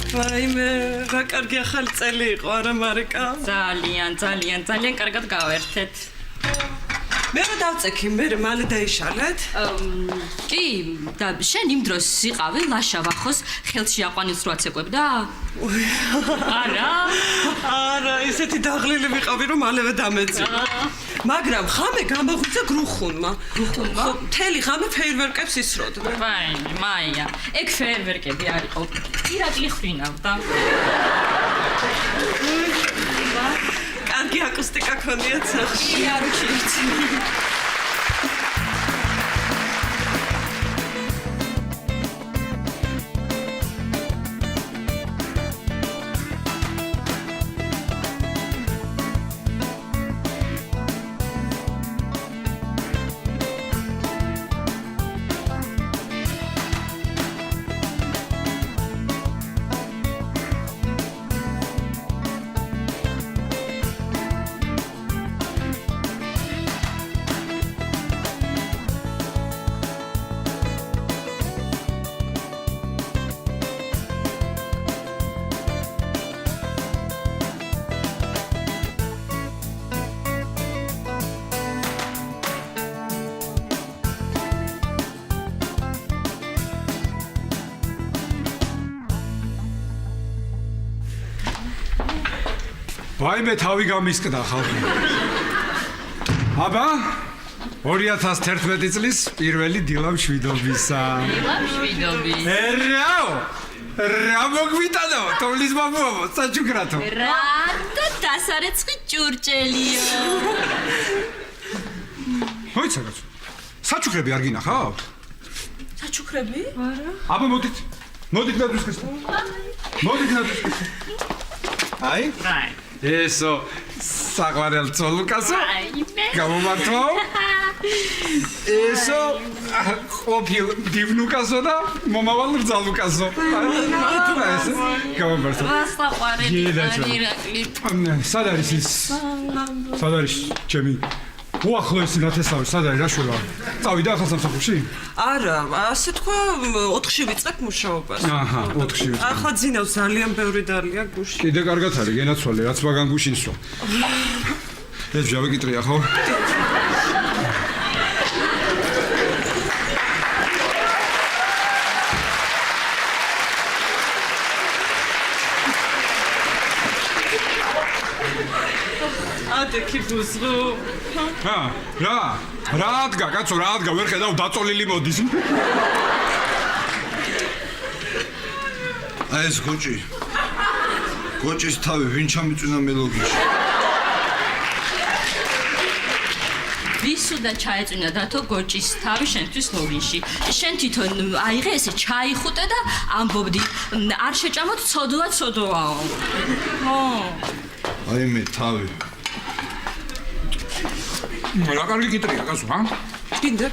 ვაიმე, რა კარგი ახალი წელი იყო, არა მარიკა? ძალიან კარგად გავერთეთ. მე რა დავწექი, მე მალე დაიშალეთ? კი, და შენ იმ დროს იყავი ლაშა ვახოს ხელში აყვანის რო აცეკვებდა? არა, ისეთი დაღლილი ვიყავი, რომ მალევე დამეწი. მაგრამ ხამე გამაღვიძა გრუხუნმა. ხო, მთელი ღამე ფეირვერკებს ისროდა. ვაიმე, მაია, ეგ ფეირვერკები არ იყო. პირადი ხრინავდა. კარგი აკუსტიკა ქონიათ სახში. არ უჩვენე. ვაიმე თავი გამისკდა ხალხი. აბა 2011 წლის პირველი დილა მშვიდობისა. რა მოგვიტანო, თოვლის მამაო, საჩუქრათო. რა და დასარეცხი ჭურჭელიო. მოიცა კაცო. საჩუქრები არ გინახავთ? საჩუქრები? არა. აბა მოდით ნადვისხეს. აი? აი. ესო საყვარელ ცოლუკასო. გამომართვა. ესო ყოფილ დივნუკასო და მომავალ რძალუკასო. გამომართვა. საყვარელი ირაკლი. სად არის ის? სად არის ჩემი უახლოესი ნათესავი? სად არის რა შუა? წავიდა ახალ სამსახურში? არა, ასე თქვა 4-ში ვიწყებ მუშაობას. აჰა, 4-ში ვიწყებ. ახლა ძინავს ძალიან ბევრი დალია გუში. კიდე კარგად არის, გენაცვალე, რაც მაგან გუშინსო. ეს ჯავი კიტრია ხო? ადექი ბუზღუ. რა ადგა, კაცო, რა ადგა, ვერ ხედავ დაწოლილი მოდის. აი ეს გოჭის თავი ვინ ჩამიწვინა მელოგიაში? ვისუდა ჩაეწვინა დათო გოჭის თავი შენთვის ლოგინში. შენ თვითონ აიღე ესე ჩაიხუტე და ამბობდი, არ შეჭამოთ ცოდვაო. აი მე თავი. რა კარგი კიტრია, კაცო, ჰა? გინდა?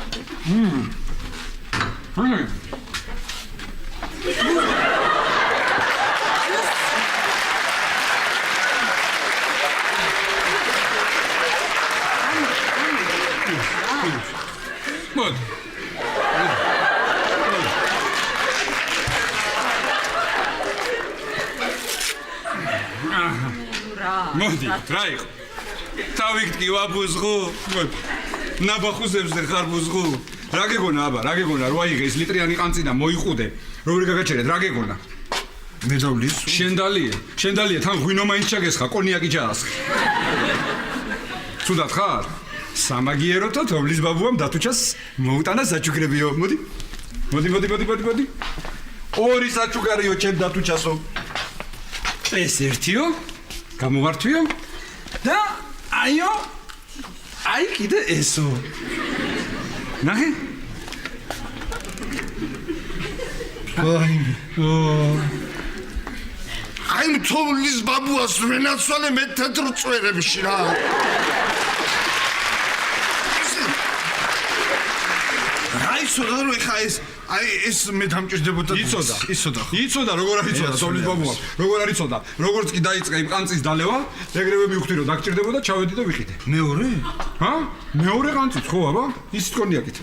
მოდი. მოდი, რა იყო? თავი გტკივა ბუზღუ. მოდი. ნაბახუზებზე ხარ ბუზღუ. რა გეგონა აბა, რა გეგონა, რო აიღე ეს ლიტრიანი ყანწი და მოიყუდე. როგორი გაგაჩერეთ, რა გეგონა? მე დავლის. შენდალია, თან ღვინო მაინც ჩაგესხა, კონიაკი ჩაასხი. ცუდად ხარ? სამაგიეროთო თოვლის ბაბუამ დათუჩას მოუტანა საჩუქრებიო. მოდი. ორი საჩუქარიო ჩემ დათუჩასო. ეს ერთიო? გამოვართვიო? და აიო? აი კიდე ესო. ნახე? აი თოვლის ბაბუას ვენაცვალე მე თეთრ წვერებში რა. იცოდა რომ ეხა ეს მე დამჭირდებოდა იცოდა როგორ არ იცოდა თოვლის ბაბუა როგორ არ იცოდა როგორც კი დაიწყე იმ ყანწის დალევა ეგრევე მივხვდი რომ დაგჭირდებოდა ჩავედი და ვიყიდე მეორე? ჰა? მეორე ყანწიც ხო აბა? ის კონიაკით.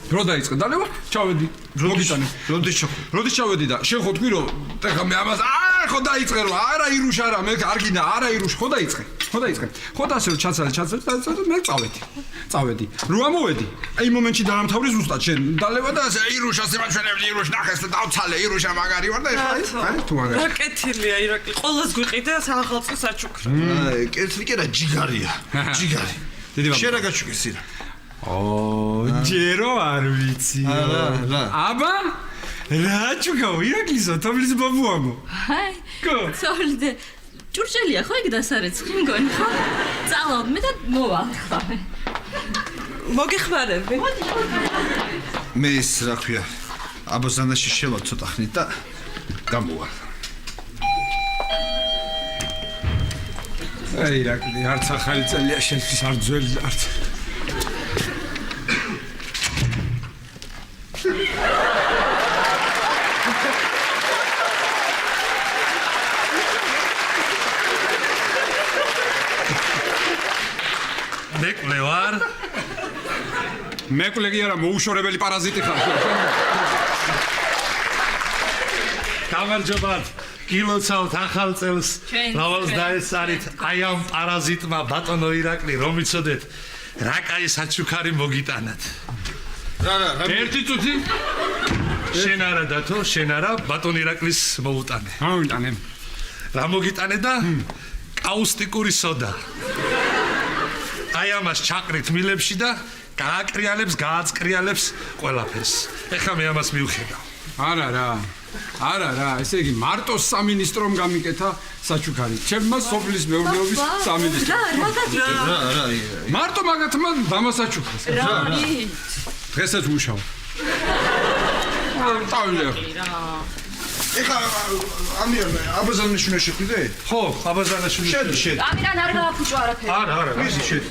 რო დაიწყე დალევა, ჩავედი. მოგიტანე. როდის ჩავედი და შენ ხო თქვი რომ ეხლა მე ამას ხო დაიწყე რომ არა ირუშ არა მე კარგინა არა ირუშ ხო დაიწყე. ხო და ასე ჩაცალე მე წავედი. რო ამოვედი. აი მომენტში დაამთავრე ზუსტად შენ დალევა და ასე ირუშ ასე მაჩვენებდი ირუშ ნახეს და დავცალე ირუშა მაგარი ვარ და ეხლა აი თუ მაგარი. რა კეთილია ირაკლი, ყოველს გვიყიდა სახელმწიფო საჩუქრ. აი, კეთილი კი რა ჯიგარია. ჯიგარი. დიდი შენ რა გაჩუქეს სირა? ჯერო არ ვიცი. რა. აბა რა ჩუქა ირაკლისო თომლის ბაბუამო. აი. ცოლდე ჭურჭელია ხო იქ დასარეცხი მგონი ხო? წავალ მე და მოვალ ხა. მოგეხმარები. მე ის რა ქვია? აბაზანაში შევა ცოტა ხნით და გამოვა. აი ირაკლი არც ახალი წელია შენთვის არ ძველი არც. მეკლე ვარ? მეკლე კი არა მოუშორებელი პარაზიტი ხარ. გამარჯობათ. გილოცავთ ახალ წელს. რავალს დაესწარით აი ამ პარაზიტმა ბატონო ირაკლი რომ იცოდეთ რა კაი საჩუქარი მოგიტანათ. რა ერთი წუთი შენ არა დათო შენ არა ბატონ ირაკლის მოუტანე. ამიტანე. რა მოგიტანე და კაუსტიკური სოდა. აი ამას ჩაკრით მილებში და გააწყრიალებს ყველაფერს. ეხლა მე ამას მივხედავ. არა რა, ესე იგი მარტო სამინისტრომ გამიკეთა საჩუქარი. ჩემმა სოფლის მეურნეობის სამინისტრო. რა. მარტო მაგათმა დამასაჩუქრეს. დღესაც მუშაობ. ტავლე. ეხლა ამიან აბაზანიშვილი შეხვიდე? ხო, აბაზანიშვილი. შედი. ამირან არ გააფუჭო არაფერი. არა. ვისი შედი?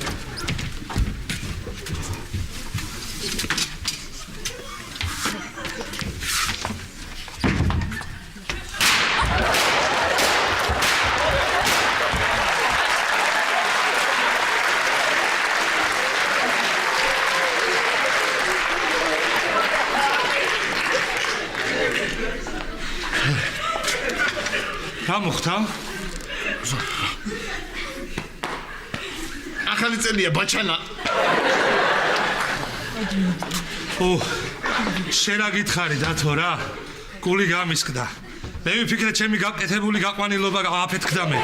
რა მოხდა? ახალი წელია ბაჩანა. შენ რა გითხარი დათო რა? გული გამისკდა. მე ვიფიქრე ჩემი გაკეთებული გაყვანილობა გააფეთქდა მე.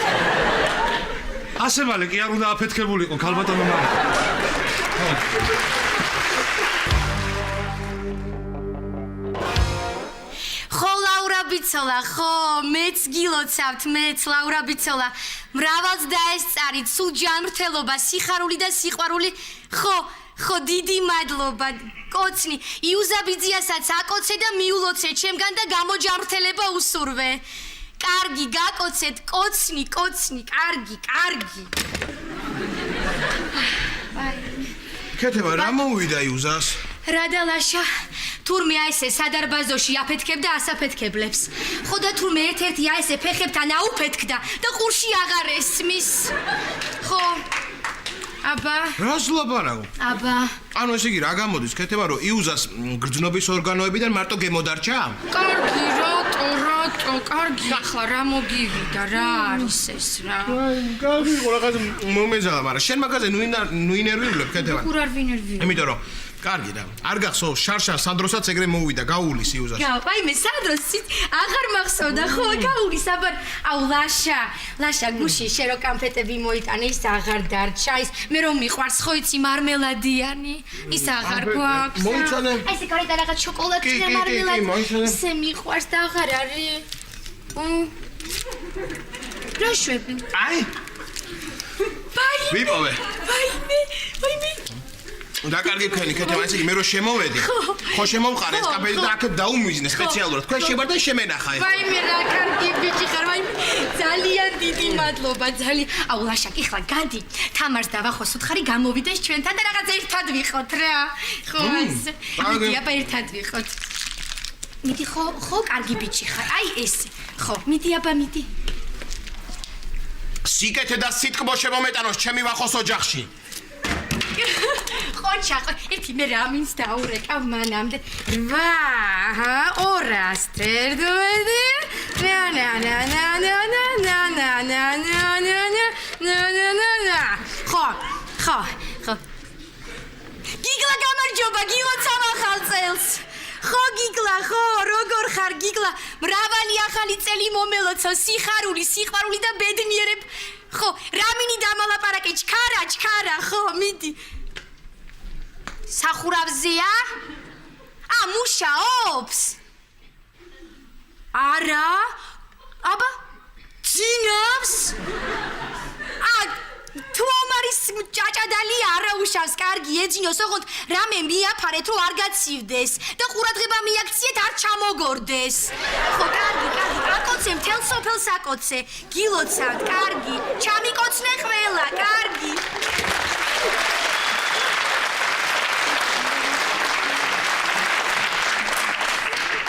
ასე მალე კი არ უნდა აფეთქებულიყო ქალბატონო მალე. ბიცოლა, ხო, მეც გილოცავთ, მეც ლაურა ბიცოლა. მრავალს დაესწარით, სულ ჯანმრთელობა, სიხარული და სიყვარული. ხო, დიდი მადლობა. კოცნი, იუზაბიძიასაც აკოცე და მიულოცე ჩემგან და გამოჯანმრთელება უსურვე. კარგი, გაკოცეთ, კოცნი, კარგი. ქეთევა რა მოუვიდა იუზას? რადალაშა თურმე აესე სადარბაზოში აფეთქებდა ასაფეთქებლებს. ხო და თურმე ერთ-ერთი აესე ფეხებთან აუფეთქდა და ყურში აღარ ესმის. ხო. აბა. რას ლაპარაკო? აბა. ანუ ესე იგი რა გამოდის ქეთევა რომ იუზას გრძნობის ორგანოებიდან მარტო გემოდარჩა? კარგი, რატო, კარგი. ახლა რა მოგივიდა, რა არის ეს რა? კარგი, რაღაც მომეძალა, მაგრამ შენ მაგაზე ნუ ინერვიულებ ქეთევა. როგორ არ ვინერვიულებ? იმიტომ რომ კარგი და არ გახსოვს შარშა სანდროსაც ეგრე მოუვიდა გაულის იუზას. ვაიმე სანდროს აღარ მახსოვდა ხო გაულის აბარ აუ ლაშა გუში შენ რო კამფეტები მოიტანე ის აღარ დარჩა ის მე რომ მიყვარს ხო იცი მარმელადიანი ის აღარ გვაქვს მოიცანე აი ეს გარეთ რაღაც შოკოლადი და მარმელადი ისე მიყვარს და აღარ არის რა შვები აი ვიპოვე ვაიმე და კარგი ქენი ქეთევა ესე იგი მე რო შემოვედი ხო შემოვყარე ეს კაფედი და აქ დაუმიზნე სპეციალურად თქვენ შევარ და შემენახა ეს ვაიმე რა კარგი ბიჭი ხარ ვაიმე ძალიან დიდი მადლობა ძალიან აუ ლაშაკი ხლა გადი თამარს დავახოს უთხარი გამოვიდეს ჩვენთან და რაღაც ერთად ვიყოთ რა ხო ასე მიდი აბა ერთად ვიყოთ მიდი ხო კარგი ბიჭი ხარ აი ეს ხო მიდი აბა მიდი სიკეთე და სიტკბო შემომეტანოს ჩემი ვახოს ოჯახში ხოჩა, ერთი მე რა მინს დაურეკავ მანამდე. 800 თერთმეტი. ხო. გიგლა გამარჯობა, გილოცავ ახალ წელს. ხო გიგლა, ხო, როგორ ხარ გიგლა? მრავალი ახალი წელი მომელოცო, სიხარული, სიყვარული და ბედნიერება. ხო, რამინი დამალაპარაკე, ჩქარა, ხო, მიდი. სახურავზეა? მუშაობს? არა? აბა, ძინავს? თუ ამარის ჭაჭადალი არა უშავს, კარგი ეძინოს, ოღონდ რამე მიაფარეთ, რომ არ გაცივდეს და ყურადღება მიაქციეთ, არ ჩამოგორდეს. ხო, კარგი, აკოცე, მთელ სოფელს აკოცე. გილოცავთ, კარგი, ჩამიკოცნე ყველა, კარგი.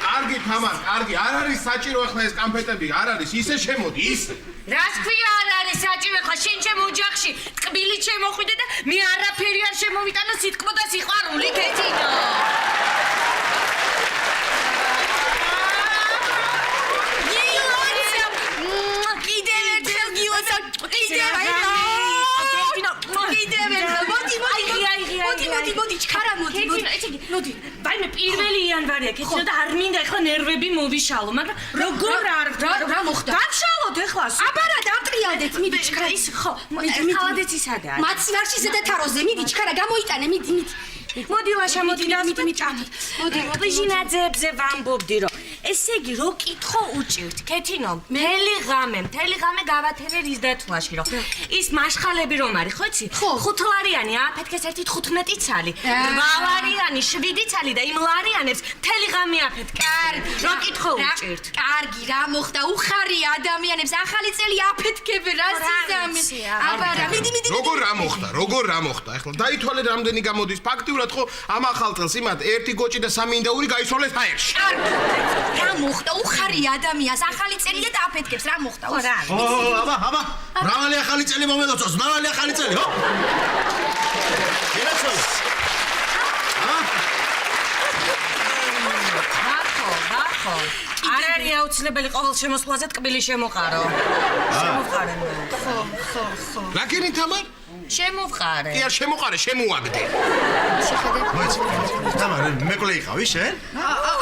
კარგი თამარ, კარგი, არ არის საჭირო ახლა ეს კამფეტები, არ არის, ისე შემოდი, ისე. რას ქვია არ არის საჭირო ხა შენ ჩემ ოჯახში ტკბილი შემოხვიდე და მე არაფერი არ შემოვიტანო სიტყვა და სიყვარული ქეთინო მოდი, ჩქარა მოდი. მოდი, ვაიმე პირველი იანვარია, ქეთინო და არ მინდა ახლა ნერვები მოვიშალო, მაგრამ როგორ რა მოხდა? დავშალოთ ახლა. აბა რა დავტრიალდეთ, მიდი ჩქარა. ის ხო, ხალადეც ისადა არის. მაცივარში ზედა თაროზე, მიდი ჩქარა გამოიტანე, მიდი. მოდი ლაშა, მოდი წამოთ. მოდი, ბიჟინაძეებზე ვამბობდი, რომ ესე იგი, რო კითხო უჭირთ, ქეთინო, მთელი ღამე გავათერე რის დათვლაში, რომ ის მაშხალები რომ არის, ხო იცი? 5 ლარიანი აფეთქეს ერთი 15 ცალი, 8 ლარიანი 7 ცალი და იმ ლარიანებს მთელი ღამე აფეთქეს. რო კითხო უჭირთ. კარგი, რა მოხდა? უხარი ადამიანებს ახალი წელი აფეთქებენ, რა სიზამე. აბა რა, მიდი. როგორ რა მოხდა? ახლა დაითვალე რამდენი გამოდის ფაქტიურად ხო ამ ახალ წელს იმათ ერთი გოჭი და 3 ინდაური გაისროლეს ჰაერში. კარგი. რა მოხდა? უხარი ადამიანს ახალი წელია და აფეთქებს, რა მოხდა? აბა. მრავალი ახალი წელი მომელოცოს, მრავალი ახალი წელი, ხო? გერაცოლა. ხო. არ არის აუცილებელი ყოველ შემოსვლაზე ტკბილი შემოყარო. შემოყარე. ხო. რა გინი თამარ? შემოვყარე. კი არ შემოყარე, შემოაგდე. თამარ, მეკლე იყავი შენ?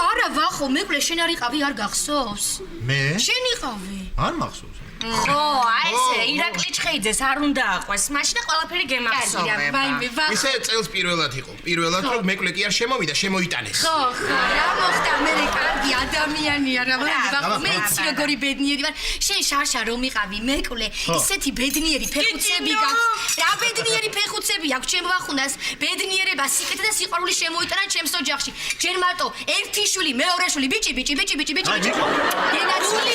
არა, ვახო, მეკლე შენ არ იყავი, არ გახსოვს? მე? შენ იყავი. არ მახსოვს. ხო, აი ესე ირაკლი ჩხეიძეს არ უნდა აყვეს, მაშინ ყველაფერი გემახსოვრება. ისე წელს პირველად იყო. პირველად რომ მეკლე კი არ შემოვიდა, შემოიტანეს. ხო, რა მოხდა? მე კარგი ადამიანია, რა ვახო, მე იცი როგორი ბედნიერი ვარ. შენ შარშა რომ იყავი, მეკლე, ისეთი ბედნიერი ფეხუცები გაქვს. რა ბედნიერი ფეხუცები აქვს ჩემ ვახუნას? ბედნიერება, სიკეთე და სიყვარული შემოიტანა ჩემს ოჯახში. ჯერ მარტო ერთი შვილი, მეორე შვილი, ბიჭი. გენაცული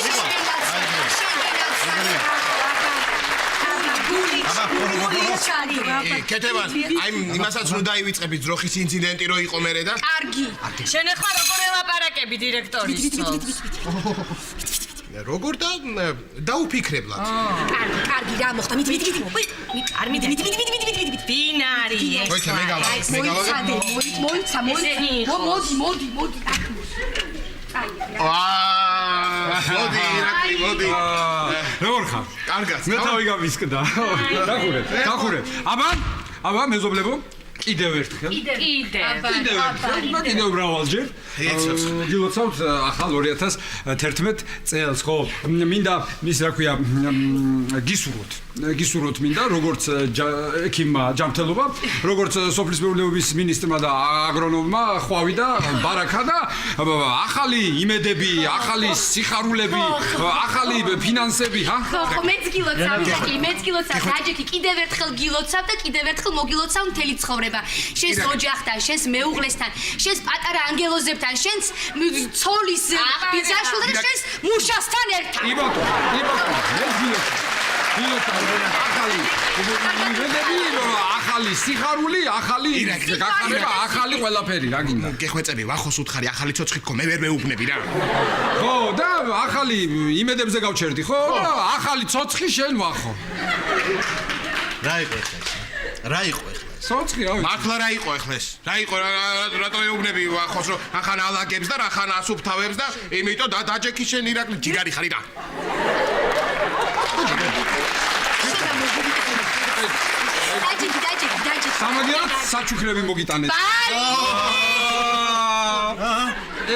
კეთებან, აი იმასაც რომ დაივიწყები ძროხის ინციდენტი რო იყო მერე და კარგი. შენ ახლა როგორ ელაპარაკები დირექტორის ცოლს? როგორ და დაუფიქრებლად. კარგი, რა მოხდა? მიდი. ბინარი. მოიცა მე გავაგე. მოიცა. მოდი. მოდი. როგორ ხარ? კარგად. მე თავი გამისკდა. დახურეთ. აბა, მეზობლებო, კიდევ ერთხელ. კიდევ მრავალჯერ. გილოცავთ ახალ 2011 წელს, ხო? მინდა მის რა ქვია, გისურვოთ მინდა, როგორც ექიმმა ჯანმრთელობა, როგორც სოფლის მეურნეობის მინისტრმა და აგრონომმა ხვავი და ბარაკა და ახალი იმედები, ახალი სიხარულები, ახალი ფინანსები, ჰა? ხო, მეც გილოცავ, რაჯექი კიდევ ერთხელ გილოცავ და კიდევ ერთხელ მოგილოცავ მთელი ცხოვრება. შენს ოჯახთან, შენს მეუღლესთან, შენს პატარა ანგელოზებთან, შენს ცოლის ბიძაშვილთან და შენს მუშასთან ერთად. იბატო, ახალი სიხარული, ახალი გახარება, ახალი ყველაფერი, რა გინდა? გეხვეწები, ვახოს უთხარი, ახალი ცოცხი თქო, მე ვერ მეუბნები რა. ხო, და ახალი იმედებზე გავჩერდი, ხო? ახალი ცოცხი შენ ვახო. რა იყო ეს? Საოცხი რა ვიცი. მართლა რა იყო ეხლა ეს? რა იყო რატო ეუბნები ახოს რომ ახან ალაგებს და რახან ასუფთავებს და იმიტომ დაჯექი შენ ირაკლი ჯიგარი ხარი რა. დაჯექი. სამაგიეროდ საჩუქრები მოგიტანეთ.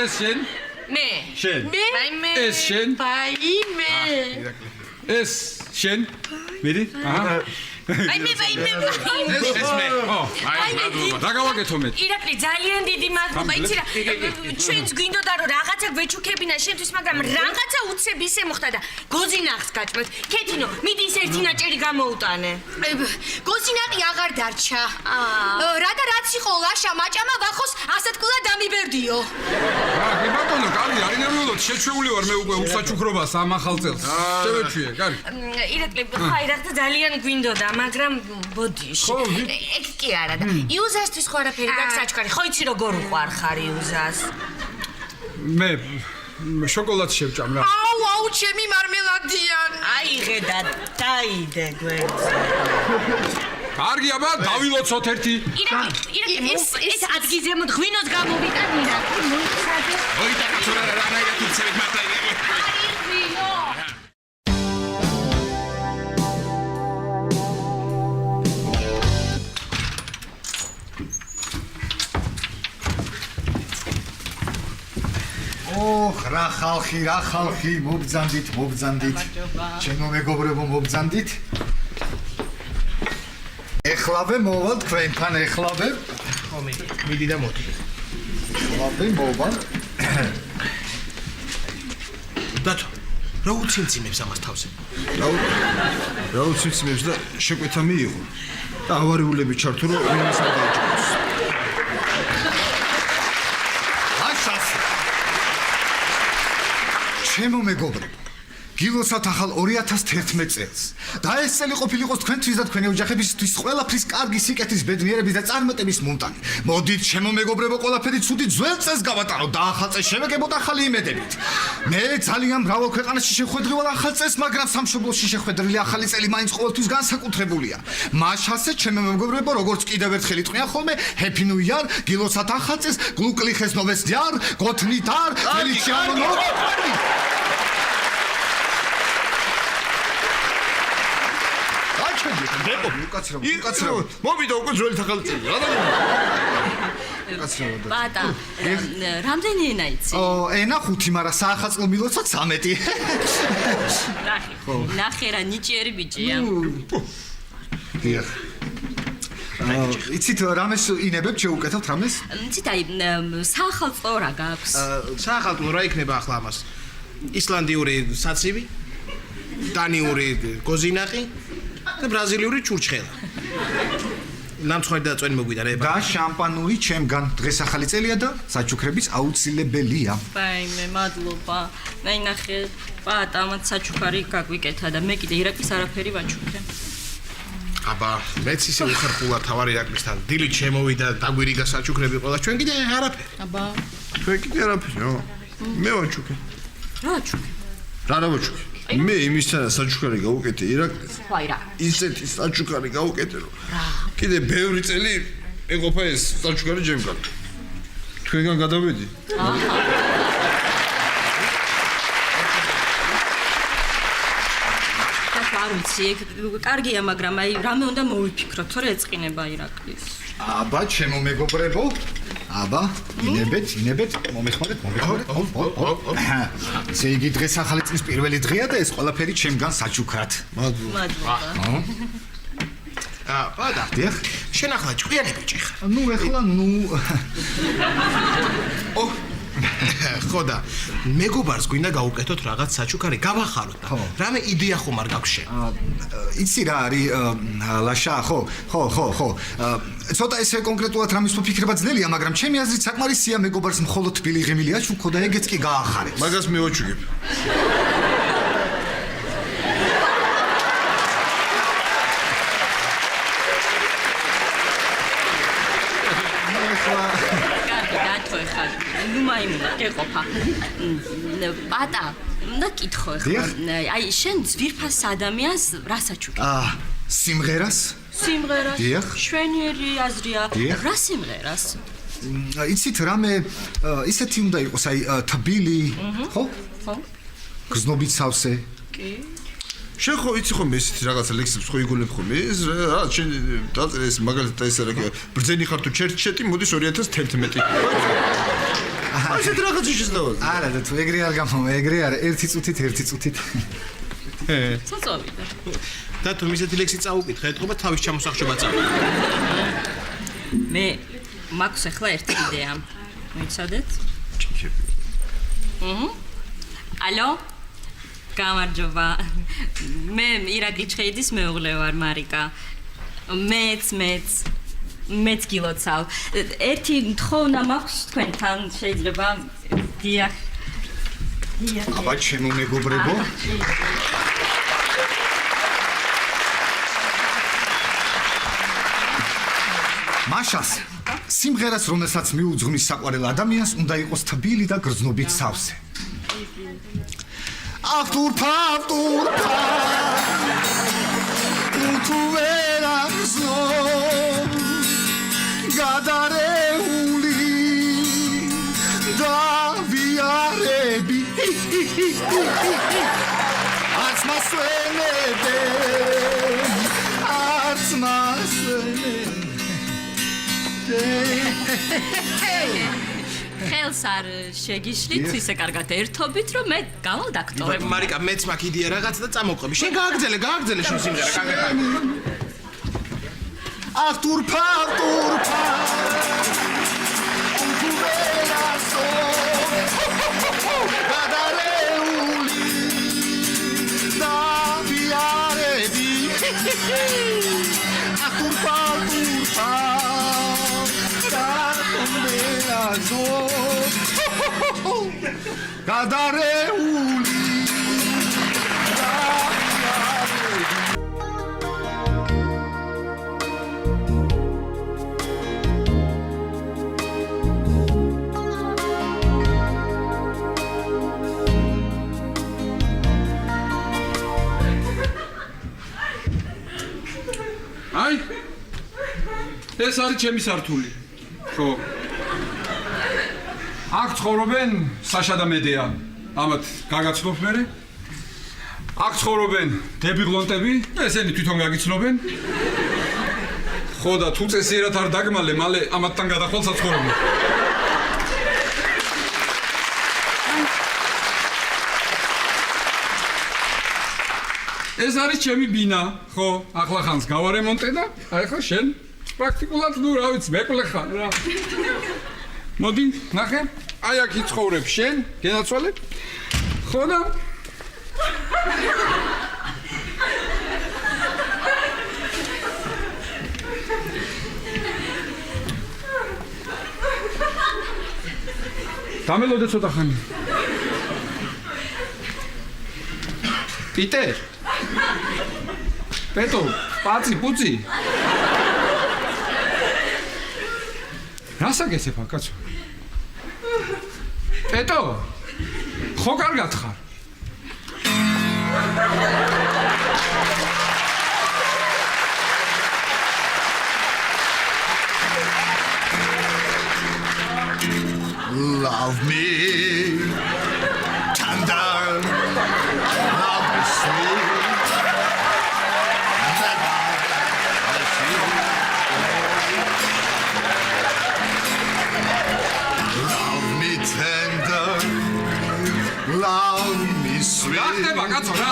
ეს შენ? მე. შენ. მე. ეს შენ? მე. ეს შენ? მიდი? აჰა. აი მე. ეს მე. აი მე. რა გავაკეთო მე? ირაკლი ძალიან დიდი მადლობა. იცი რა, ჩვენც გვინდოდა რომ რაღაცა გვეჩუქებინა შენთვის, მაგრამ რაღაცა უცებ ისე მოხდა და გოზინახს გაჭმევთ. კეთინო, მიდი ის ერთი ნაჭერი გამოუტანე. გოზინაყი აღარ დარჩა. რა და რაც იყო ლაშა მაჭამა ვახოს ასეთკულა დამიბერდიო. კი ბატონო, კარგი, არ ინერვიულობ, შეჩვეული ვარ მე უკვე უსაჩუქრობას ამ ახალ წელს. შევეჩვიე, კარგი. ირაკლი, ხაი რა ძალიან გვინდოდა, მაგრამ ბოდიში. ეგ კი არა და იუზასთვის ხო არაფერი გაქვს საჩუქარი. ხო იცი როგორ უყვარ ხარ იუზას? მე შოკოლადს შევჭამ რა. აუ, ჩემი მარმელადიან. აიღე და დაიდე გვერდზე. კარგი აბა, დავილოცოთ ერთი. ირაკლი, ეს ადგილზე მდგვინოს გამოვიტან ირაკლი. მოიცადე. ოიტა კაცურა რა იცით მართლა. რა ხალხი, მობძანდით. ჩემო მეგობრებო, მობძანდით. ეხლავე მოვალ თქვენთან, ეხლავე. ხო, მიდი და მოდი. ეხლავე მოვალ. დათო, რა უციმციმებს ამას თავზე? რა უციმციმებს და შეკვეთა მიიღო. და ავარიულები ჩართო რომ ვინმეს არ დაიჭიროს. ჩემო მეგობრებო, გილოცავთ ახალ 2011 წელს. და ეს წელი ყოფილიყოს თქვენთვის და თქვენი ოჯახებისთვის ყველაფრის კარგი სიკეთის ბედნიერების და წარმატების მომტანი. მოდით, ჩემო მეგობრებო, ყველაფერი ცუდი ძველ წელს გავატარო და ახალ წელს შევეგებოთ ახალი იმედებით. მე ძალიან მრავალ ქვეყანაში შეხვედრი ვარ ახალ წელს, მაგრამ სამშობლოში შეხვედრილი ახალი წელი მაინც ყოველთვის განსაკუთრებულია. მაშასე, ჩემო მეგობრებო, როგორც კიდევ ერთხელ იტყვიან ხოლმე, Happy New Year, გილოცავთ ახალ წელს, Glückliches neues Jahr, Gott nicht Jahr, Feliz Jahr noch. უკაცრავ. მოვიდა უკვე ძველი ახალი წელი. რა უკაცრავ. ბატა, რამდენი ენა იცი? ენა 5, მაგრამ საახალწლო მილოცავთ 13. ნახე რა ნიჭიერი ბიჭია. დიახ. იცით რამეს ინებებ შევუკეთებთ რამეს? იცით აი საახალწლო რა გაქვს? საახალწლო რა იქნება ახლა ამას? ისლანდიური საცივი, დანიური გოზინაყი და ბრაზილიური ჩურჩხელა. ნამცხვარი და წვენი მოგვიდა რა. და შამპანური ჩემგან. დღეს ახალი წელია და საჩუქრების აუცილებელია. ვაიმე, მადლობა. მე ნახე, ბატა, მათ საჩუქარი გაგვიკეთა და მე კიდე ირაკლის არაფერი ვაჩუქე. აბა, მეც ისე უხერხულად თავარ ირაკლისთან. დილით შემოვიდა დაგვირიგა საჩუქრები ყველა ჩვენ კიდე არაფერი. აბა, თქვენ კიდე არაფერი, მე ვაჩუქე. რა ვაჩუქე? რა ვაჩუქე? მე იმისთან საჩუქარი გავუკეთე ირაკლის. ვაი რა. ისეთი საჩუქარი გავუკეთე რომ კიდე ბევრი წელი ეყოფა ეს საჩუქარი ჩემგან. თქვენგან გადავედი? არ ვიცი, კარგია, მაგრამ აი რამე უნდა მოვიფიქროთ, თორე ეწყინება ირაკლის. აბა, ჩემო მეგობრებო. აბა, ინებეთ, მომეხმარეთ. ესე იგი დღეს ახალი წლის პირველი დღეა და ეს ყველაფერი ჩემგან საჩუქრად. მადლობა. ბატა, დიახ. შენ ახლა ჭკვიანი ბიჭი ხარ. ეხლა ხო და მეგობარს გვინდა გაუკეთოთ რაღაც საჩუქარი, გავახაროთ და რამე იდეა ხომ არ გაქვს შენ? იცი რა არის ლაშა, ხო. ცოტა ესე კონკრეტულად რამის მოფიქრება ძნელია, მაგრამ ჩემი აზრით საკმარისია მეგობარს მხოლოდ თბილი ღიმილი აჩუქო და ეგეც კი გაახარეთ. მაგას მე ვაჩუქებ. გეყოფა. პატა, უნდა კითხო ახლა. აი, შენ ძვირფას ადამიანს რას აჩუქებ? სიმღერას სიმღერას. დიახ. შვენიერი აზრია. დიახ. რა სიმღერას? იცით რამე ისეთი უნდა იყოს, აი თბილი, ხო? ხო. გზნობით სავსე. კი. შენ ხო იცი ხომ ესეთი რაღაცა ლექსებს ხო იგულებ ხომ ეს რა შენ დაწერე ეს მაგალითად ეს რა ბრძენი ხარ თუ ჩერჩეტი მოდის 2011 ასეთ რაღაცა შეძლო არა და თუ ეგრე არ გამომა ეგრე არა ერთი წუთით წაწოვიდა და თუ მისეთი ლექსი წაუკითხე ეთქობა თავის ჩამოსახშობა წავიდა მე მაქვს ახლა ერთი იდეა მიცადეთ ალო გამარჯობა მე ირაკლი ჩხეიძის მეუღლე ვარ მარიკა მეც გილოცავ ერთი თხოვნა მაქვს თქვენთან შეიძლება დიახ აბა ჩემო მეგობრებო მაშას სიმღერას რომელსაც მიუძღვნის საყვარელ ადამიანს უნდა იყოს თბილი და გრძნობით სავსე Afturpa Tu verazo Gadareuli Da viarebi Atsma suenebe Atsma suenebe ხელს არ შეგიშლით ისე კარგად ერთობით რომ მე გავალდაქტორებ მარიკა მეც მაქვს იდეა რაღაც და წამოყვები შენ გააგრძელე შენ სიმღერა კარგად Afturpa Gadareuli Da viarebi Afturpa Gadareuli აი ეს არის ჩემი სართული ხო აქ ცხოვრობენ საშა და მედეა ამათ გაგაცნობ მე აქ ცხოვრობენ დებიღლონტები ესენი თვითონ გაგიცნობენ ხო და თუ წესიერად არ დაგმალე მალე ამათთან გადახვალ საცხოვრებლად ეს არის ჩემი ბინა ხო ახლა ხანს გავარემონტე და აი ხო შენ პრაქტიკულად ნუ რა ვიცი მეკლე ხარ რა მოდი ნახე აი აქ იცხოვრებ შენ გენაცვალე ხო და დამელოდე ცოტა ხანი პიტერ პეტო პაცი პუცი რასაგესებ კაცო პეტო ხო კარგად ხარ Love me tender love me sweet Love me tender love me sweet რა ხდება კაცო რა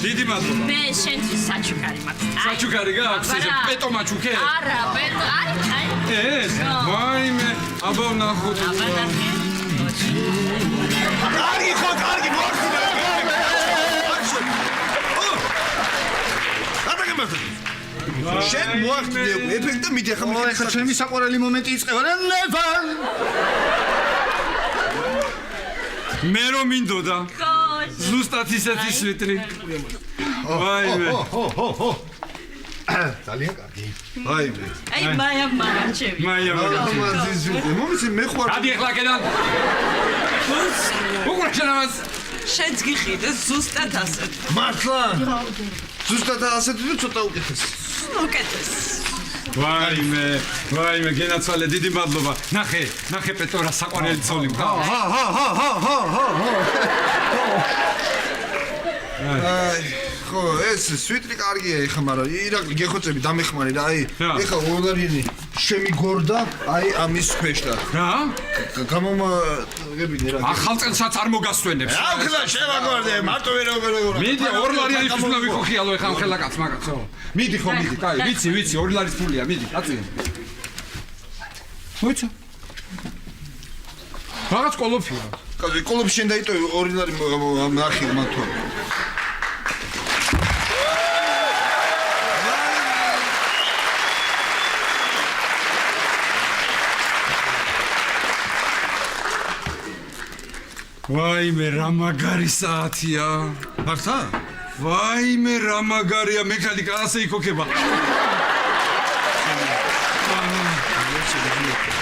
დიდი მადლობა. მე შენთვის საჩუქარი მაქვს. საჩუქარი გაქვს ესე პეტო მაჩუქე? არა, პეტო, აი. ეს? ვაიმე, აბა ნახოთ. აბა ნახე. კარგი ხო, კარგი, მორთი. შენ მოახდინე ეფექტი მიდი ახლა მე ხა ჩემი საყვარელი მომენტი იწყება და never მე რომ მინდოდა ზუსტად ისეთი სვიტრი ვაიმე ძალიან კარგი. ვაიმე. აი მაიამჩევი. მომიცი მე ხوار. გადი ახლა კედან. უყურე შენამას. შენც გიხიდე ზუსტად ასეთ. მართლა? ზუსტად ასეთი და ცოტა უკეთესი. უკეთეს. ვაიმე, გენაცვალე, დიდი მადლობა. ნახე პეტრა საყვარელი ცოლი. აი, ხო, ეს სვიტრი კარგია ეხა, მაგრამ ირაკლი გეხოცები დამეხმარი რა, აი, ეხა ორდარიანი შემიგორდა, აი ამის ქვეშ რა. რა? გამომაგებინე რა. ახალ წელსაც არ მოგასვენებს. ახლა შემაგორდე, მარტო ვერ მიდი, 2 ლარიანი ის უნდა ვიხოხიალო ეხა ხელა კაც მაგაცო. მიდი, კაი, ვიცი, 2 ლარის ფულია, მიდი, კაცი. მოიცა. რაღაც კოლოფია. კაცი, კოლოფი შენ დაიტოვე 2 ლარი ნახე მათო. ვაიმე, რა მაგარი საათია. მართლა? ვაიმე, რა მაგარია, მექანიკა ასე იქოქება.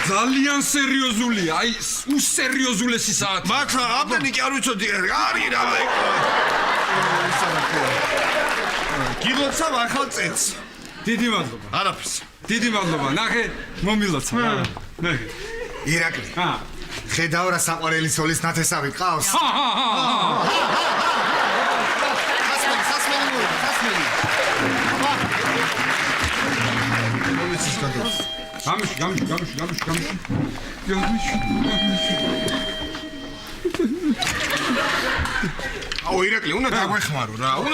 ძალიან სერიოზულია, აი, უსერიოზულესი საათი. მართლა, აპენი კი არ ვიცოდი, არის რა. გილოცავ ახალ წელს. დიდი მადლობა. არაფერს. დიდი მადლობა. ნახე, მომილოცა. ნახე. ირაკლი. ხედავ რა საყვარელი ცოლის ნათესავი ყავს. აუ ირაკლი, უნდა დაგვეხმარო რა.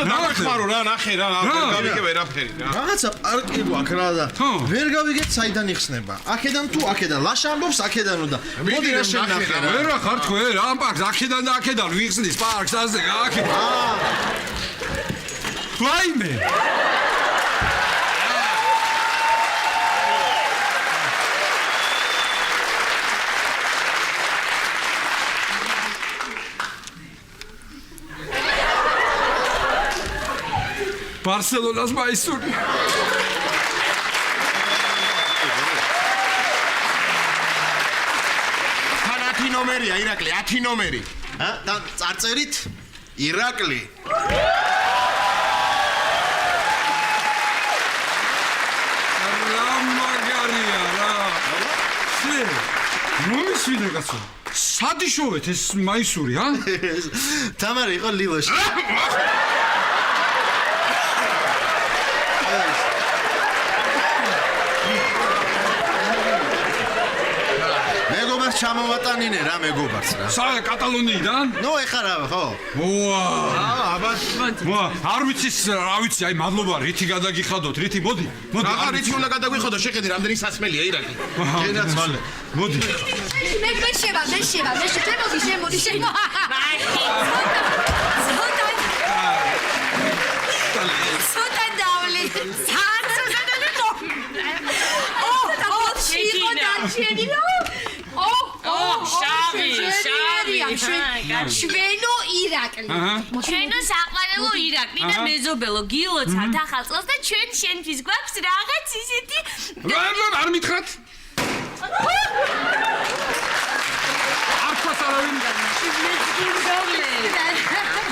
ნახე რა, გავიგე ვერაფერი რა. რაღაცა პარკიბო აქ რა და ვერ გავიგეთ საიდან იხსნება. აქედან თუ აქედან ლაშა ამბობს აქედან უნდა. მოდი რა შენახე რა. ვერ ხარ თქვენ რა პარკს აქედან და აქედან ვიხსნის პარკს ასე აქ. ვაიმე. ბარსელონას მაისური. თან 10 ნომერია ირაკლი, 10 ნომერი. და წარწერით ირაკლი. რა მაგარია რა. მომისვიდე კაცო. სადიშოვეთ ეს მაისური, ა? თამარი იყო ლილოში. მეგობარს ჩამოვატანინე რა მეგობარს რა. სა კატალონიიდან? ნუ ეხა რა ხო? ვა, არ ვიცი რა ვიცი, აი მადლობა, რითი გადაგიხადოთ, რითი მოდი. რა რითი უნდა გადაგვიხოდო, შეხედე რამდენი სასმელია ირაკლი. გენაცვალე. მოდი. მე შევა. შემოდი. ცოტა დავლი. შვენო ირაკლი. ჩვენო საყვარელო ირაკლი და მეზობელო გილოცავთ ახალ წელს და ჩვენ შენთვის გვაქვს რაღაც ისეთი არ მითხრათ?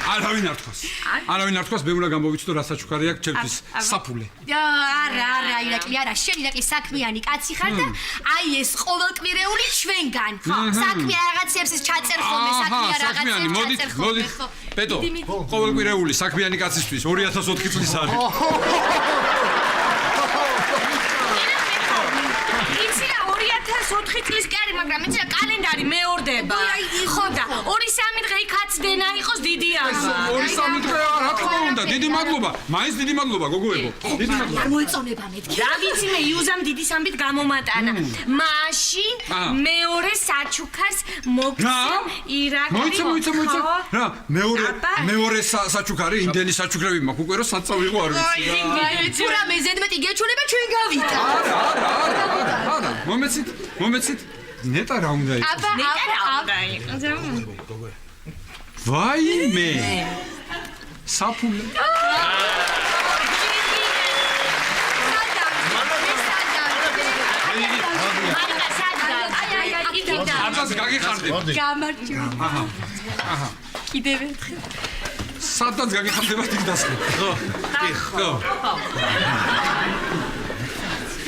არავინ არ თქვას, მე უნდა გამოვიცნო რა საჩუქარი აქვს ჩემთვის საფულე. არა ირაკლი, არა, შენ ირაკლი საქმიანი კაცი ხარ და აი ეს ყოველკვირეული ჩვენგან. საქმე რაღაცებს ჩაწერ ხოლმე, მოდით. პედო, ყოველკვირეული საქმიანი კაცისთვის 2004 წლის არის. იცი რა 2004 წლის კარი, მაგრამ იცი რა კალენდარი მეორდება. ხო და 2-3 დღე იქაცდენა იყოს დიდი აზრი. 2-3 დღე რა თქმა უნდა, დიდი მადლობა. მაინც დიდი მადლობა, გოგოებო. დიდი მადლობა. არ მოეწონება მეთქი. რა ვიცი მე იუზამ დიდი სამბით გამომატანა. მაშინ მეორე საჩუქარს მოგცემ ირაკლი. მოიცა. რა, მეორე საჩუქარი, იმდენი საჩუქრები მაქვს უკვე რომ საწავიღო არ ვიცი რა. თუ რა მეზედმეტი გეჩვენება ჩვენ გავიდა. არა, მომეცით. ნეტა რა უნდა იყოს? ვაიმე. საფულე. 1000 გაგიხარდება. გამარჯობა. აჰა. კიდევ ერთხელ. სადაც გაგიხარდება იქ დასხე. ხო.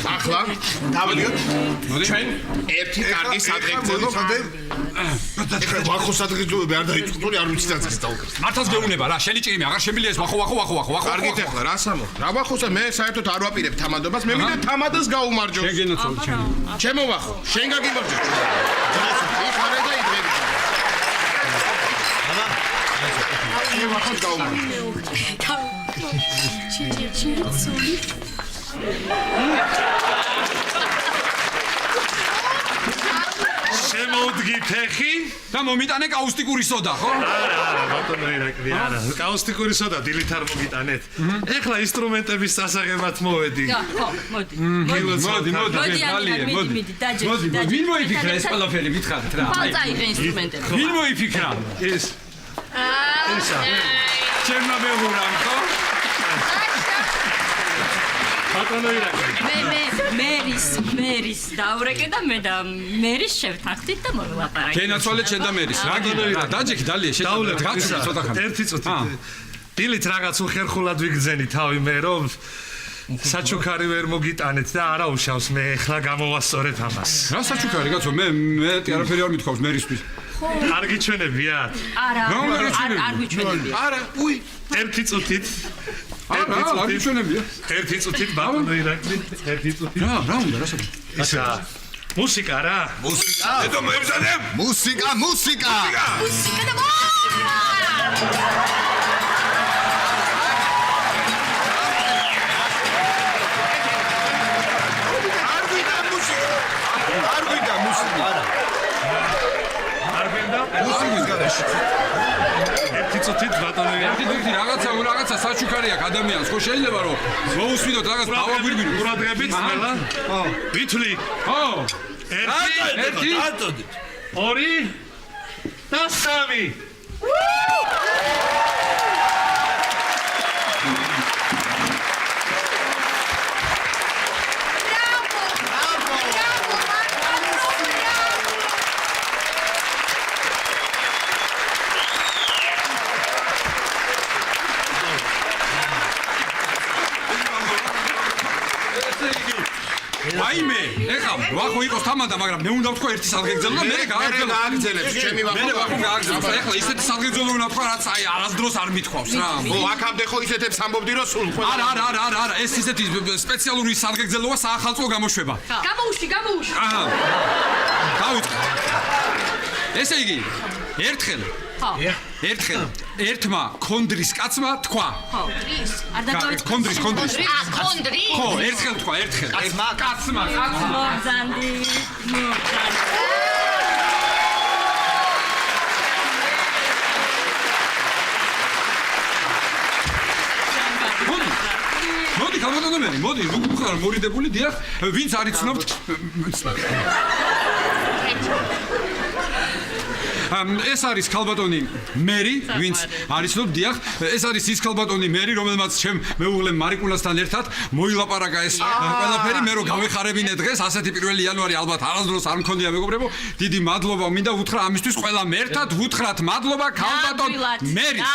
ახლა დავიდეთ ჩვენ ერთი კარგი სადღეგრძელო ვახო სადღეგრძელოები არ დაიწყებული არ ვიცი დაწყეს დაუკრეს მართლაც გეუბნება რა შენი ჭირიმი აღარ შემიძლია ეს ვახო კარგით ახლა რა სამო რა ვახოსა მე საერთოდ არ ვაპირებ თამადობას მე მინდა თამადას გაუმარჯოს შენ გენაცვალ ჩემი ჩემო ვახო შენ გაგიმარჯოს იქ არა და იდღები შენ ვახოს გაუმარჯოს შემოვდგი ფეხი და მომიტანე კაუსტიკური სოდა ხო? არა, ბატონო ირაკლი, არა. კაუსტიკური სოდა დილით არ მოგიტანეთ. ეხლა ინსტრუმენტების სასაღებად მოვედი. ხო, მოდი. მოდი, ვინ მოიფიქრა ეს ყველაფერი მითხარით რა? წაიღე ინსტრუმენტები. ვინ მოიფიქრა? ეს. ესა. ჩემმა მეუბნამ ხო? ბატონო ირაკლი. მერის დავრეკე და მე და მერის შევთანხმდით და მოვლაპარაკეთ. გენაცვალეთ შენ და მერის. რა გინდა? დაჯექი დალია შენ. გაცნობ ცოტა ხანი. ერთი წუთი. დილით რაღაც უხერხულად ვიგძენი თავი მე რომ საჩუქარი ვერ მოგიტანეთ და არა უშავს მე ეხლა გამოვასწორეთ ამას. რა საჩუქარი კაცო მე არაფერი არ მithქვავს მერისთვის. არ გიჩვენებიათ? არა, არ გიჩვენებიათ. არა, უი, ერთი წუთით. არ გიჩვენებია. ერთი წუთით ბატონო ირაკლი, ერთი წუთით. რა უნდა რა საქმე? ისა მუსიკა რა? მუსიკა. ედო მოემზადე? მუსიკა. მუსიკა და მუსიკა. ერთი წუთით ბატონო ერთი წუთი რაღაცა საჩუქარი აქვს ადამიანს ხო შეიძლება რომ მოусვიდოთ რაღაც დავაგვირგვინოთ ყურადღებით მელა ხო ვითვლი ხო ერთი ორი და სამი აიმე, ეხლა ვახო იყოს თამადა, მაგრამ მე უნდა ვთქვა ერთი სადღეგრძელო და მე გააგრძელებს, ჩემი ვახო. მე ვახო გააგრძელებს. ეხლა ისეთი სადღეგრძელო უნდა ვთქვა, რაც აი არასდროს არ მithქვავს რა. ო, აქამდე ხო ისეთებს ამბობდი რომ სულ ყველა არა, ეს ისეთი სპეციალური სადღეგრძელოა საახალწლო გამოშვება. გამოუშვი. აჰა. დავიწყე. ესე იგი, ერთხელ ერთმა კონდრის კაცმა თქვა. ხო, ის. არ დაგავიწყე. კონდრის. კონდრი? ხო, ერთხელ თქვა. კაცმა. მოგზანდი. მოდი, გამოდონომენი, მოდი, უხარ მორიდებული დიახ, ვინც არ იცნობთ. ეს არის ქალბატონი მერი, ვინც არ იცნობ დიახ, ეს არის ის ქალბატონი მერი, რომელმაც ჩემ მეუღლემ მარიკულასთან ერთად მოილაპარაკა ეს ყველაფერი, მე რო გავეხარებინე დღეს, ასეთი 1 იანვარი ალბათ არასდროს არ მქონდია მეგობრებო, დიდი მადლობა მინდა უთხრა ამისთვის ყველამ ერთად, უთხრათ მადლობა ქალბატონ მერის.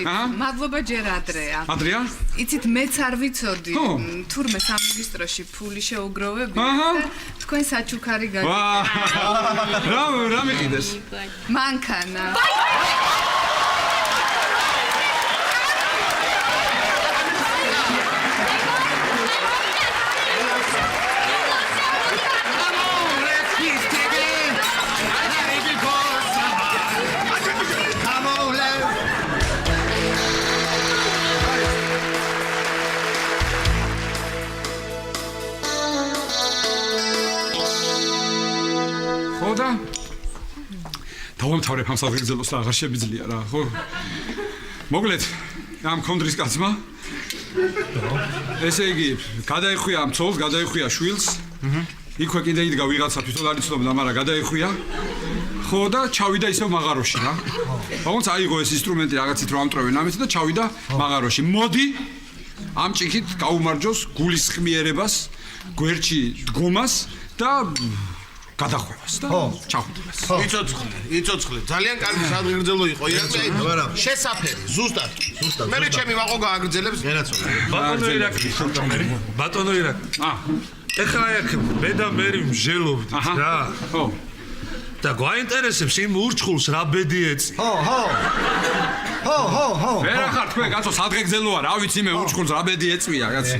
მადლობა ჯერ ადრეა. ადრეა? იცით მეც არ ვიცოდი თურმე სამინისტროში ფული შეუგროვები და თქვენ საჩუქარი გაგიგეთ. რა მიყიდეს? მანქანა. და დავამთავრებ ამ სადღეგრძელოს და აღარ შემიძლია რა ხო მოგლეთ ამ კონდრის კაცმა ესე იგი გადაიხვია ამ ცოლს გადაიხვია შვილს იქვე კიდე იდგა ვიღაცა თვითონ არ იცნობდა მაგრამ გადაიხვია ხო და ჩავიდა ისევ მაღაროში რა თუმცა აიღო ეს ინსტრუმენტი რაღაცით რომ ამტრევენ ამით და ჩავიდა მაღაროში მოდი ამ ჭიქით გაუმარჯოს გულისხმიერებას, გვერდში დგომას და გადახვევას და ჩახვდებას. იცოცხლე. ძალიან კარგი სადღერძელო იყო ირაკლი. შესაფერი, ზუსტად. მე ჩემი ვაყო გააგრძელებს. ბატონო ირაკლი. ეხლა აქ მე და მერი მსჯელობდით რა. ხო. და გვაინტერესებს იმ ურჩხულს რა ბედი ეწი. ხო. ვერა ხარ თქვენ კაცო სადღეგრძელოა, რა ვიცი მე ურჩხულს რა ბედი ეწვია კაცი.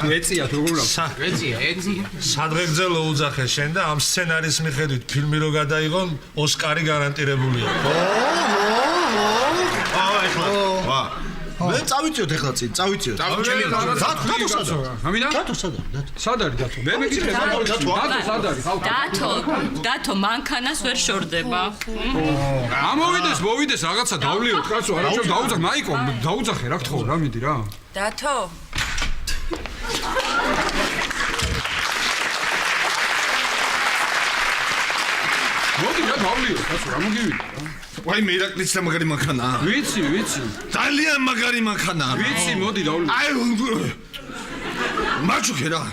თუ ეწია თუ როგორ ეწია. სადღეგრძელო უძახე შენ და ამ სცენარის მიხედვით ფილმი რო გადაიღონ, ოსკარი გარანტირებულია. მე წავიწიოთ ეხლა წინ, წავიწიოთ. ამინა? დათო სადა? სად არის დათო? მე მეკითხე სად არის? სად არის? დათო მანქანას ვერ შორდება. ამოვიდეს, მოვიდეს რაღაცა დავლიოთ კაცო, არა ჩვენ დაუძახ მაიკო, დაუძახე რა გთხოვ, რა მიდი რა. დათო მოდი რა დავლიოთ კაცო, რა მოგივიდა? ვაი მე ირაკლიც და მაგარი მანქანაა. ვიცი. ძალიან მაგარი მანქანაა. ვიცი, მოდი დავლიოთ. აი მაჩუქე რა.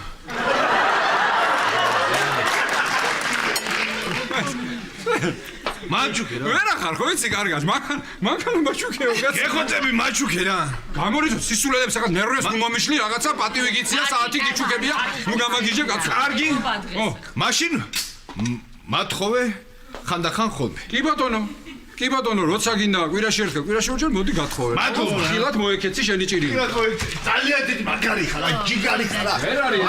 მაჩუქე რა. ვერა ხარ ხო იცი კარგად, მანქანა მაჩუქეო კაცო. გეხოცები მაჩუქე რა. გამორიძო სისულელებს რაღაც ნერვებს ნუ მომიშლი რაღაცა პატივი გიცია საათი გიჩუქებია, ნუ გამაგიჟე კაცო. კარგი. მაშინ მათხოვე ხანდახან ხოლმე. კი ბატონო, როცა გინდა კვირაში ერთხელ, კვირაში ორჯერ მოდი გათხოვე. მადლობა. ხილად მოეკეცი შენი ჭირი. ძალიან დიდი მაგარი ხარ, აი ჯიგარი ხარ. ვერ არის.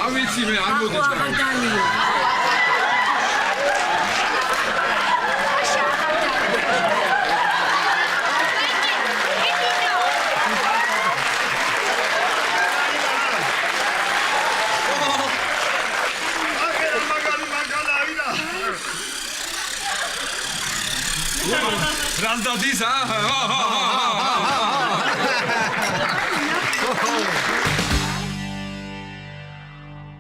ავიცი მე არ მოდი და. Randadis,